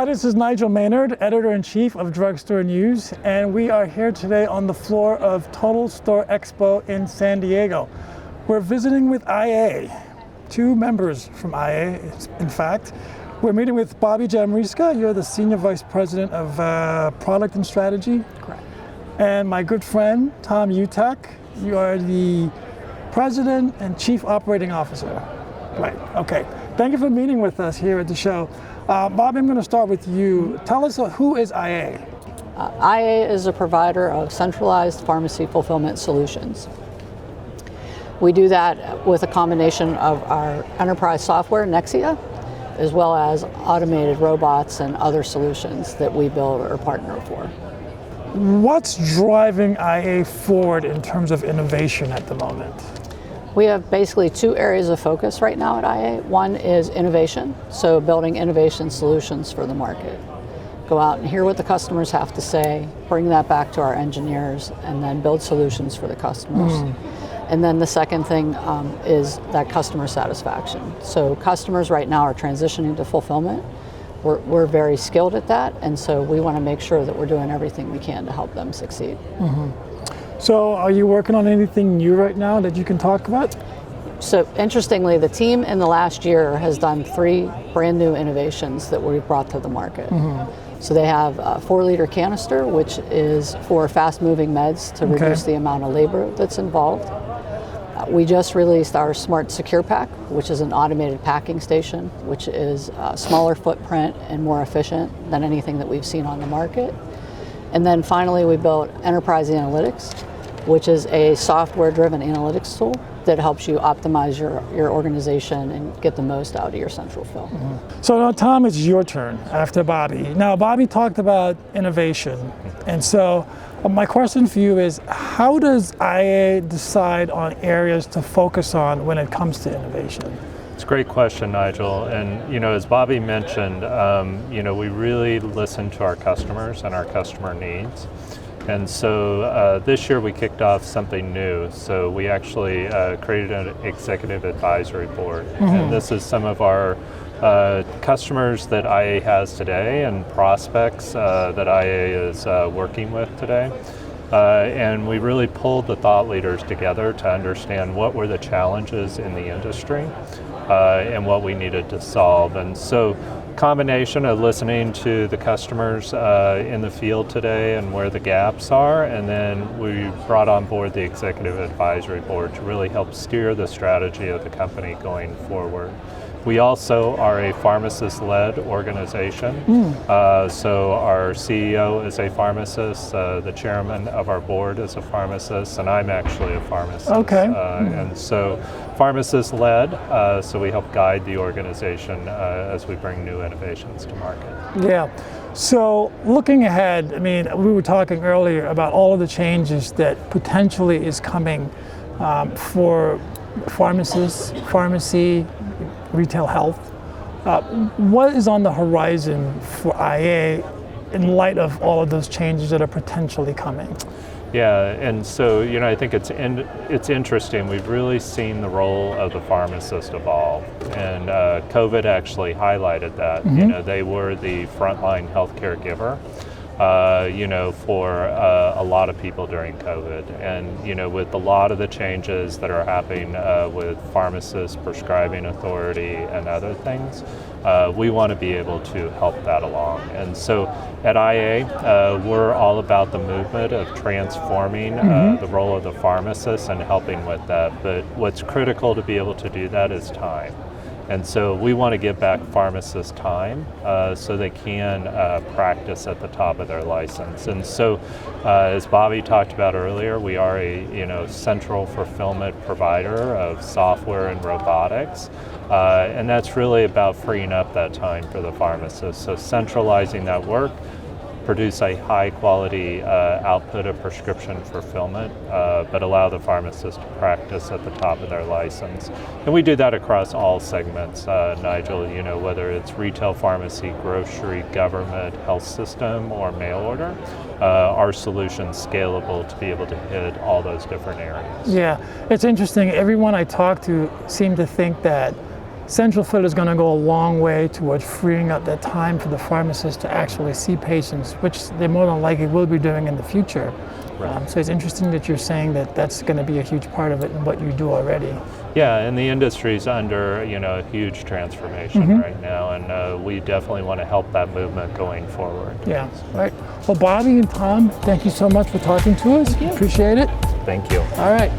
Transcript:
this is Nigel Maynard, Editor-in-Chief of Drugstore News, and we are here today on the floor of Total Store Expo in San Diego. We're visiting with IA, two members from IA, in fact. We're meeting with Bobby Jamriska. You're the Senior Vice President of Product and Strategy. Correct. And my good friend, Tom Utak. You are the President and Chief Operating Officer. Right, okay. Thank you for meeting with us here at the show. Bobby, I'm going to start with you. Tell us who is IA? IA is a provider of centralized pharmacy fulfillment solutions. We do that with a combination of our enterprise software, Nexia, as well as automated robots and other solutions that we build or partner for. What's driving IA forward in terms of innovation at the moment? We have basically two areas of focus right now at IA. One is innovation, so building innovation solutions for the market. Go out and hear what the customers have to say, bring that back to our engineers, and then build solutions for the customers. And then the second thing is that customer satisfaction. So customers right now are transitioning to fulfillment. We're very skilled at that, and so we want to make sure that we're doing everything we can to help them succeed. So are you working on anything new right now that you can talk about? So interestingly, the team in the last year has done 3 brand new innovations that we've brought to the market. So they have a 4-liter canister, which is for fast-moving meds to reduce the amount of labor that's involved. We just released our Smart Secure Pack, which is an automated packing station, which is a smaller footprint and more efficient than anything that we've seen on the market. And then finally, we built Enterprise Analytics, which is a software-driven analytics tool that helps you optimize your organization and get the most out of your central fill. So now, Tom, it's your turn after Bobby. Now, Bobby talked about innovation, and so my question for you is, how does IA decide on areas to focus on when it comes to innovation? It's a great question, Nigel. And as Bobby mentioned, we really listen to our customers and our customer needs. And so this year we kicked off something new. So we actually created an executive advisory board. And this is some of our customers that IA has today and prospects that IA is working with today. And we really pulled the thought leaders together to understand what were the challenges in the industry and what we needed to solve. And so combination of listening to the customers in the field today and where the gaps are, and then we brought on board the executive advisory board to really help steer the strategy of the company going forward. We also are a pharmacist-led organization. So our CEO is a pharmacist, the chairman of our board is a pharmacist, and I'm actually a pharmacist. And so pharmacist-led, so we help guide the organization as we bring new innovations to market. Yeah. So looking ahead, I mean, we were talking earlier about all of the changes that potentially is coming for pharmacists, pharmacy, retail health. What is on the horizon for IA in light of all of those changes that are potentially coming? Yeah, and so I think it's interesting. We've really seen the role of the pharmacist evolve, and COVID actually highlighted that. They were the frontline healthcare giver. For a lot of people during COVID. And, with a lot of the changes that are happening with pharmacists, prescribing authority, and other things, we want to be able to help that along. And so at IA, we're all about the movement of transforming the role of the pharmacist and helping with that. But what's critical to be able to do that is time. And so we want to give back pharmacists time so they can practice at the top of their license. And so as Bobby talked about earlier, we are a central fulfillment provider of software and robotics. And that's really about freeing up that time for the pharmacist. So centralizing that work, produce a high quality output of prescription fulfillment, but allow the pharmacist to practice at the top of their license. And we do that across all segments, Nigel, whether it's retail pharmacy, grocery, government, health system, or mail order. Our solution's scalable to be able to hit all those different areas. Yeah, it's interesting. Everyone I talk to seem to think that central fill is going to go a long way towards freeing up that time for the pharmacist to actually see patients, which they more than likely will be doing in the future. Right. So it's interesting that you're saying that that's going to be a huge part of it in what you do already. Yeah, and the industry's under a huge transformation right now, and we definitely want to help that movement going forward. Yeah. All right. Well, Bobby and Tom, thank you so much for talking to us. Appreciate it. Thank you. All right.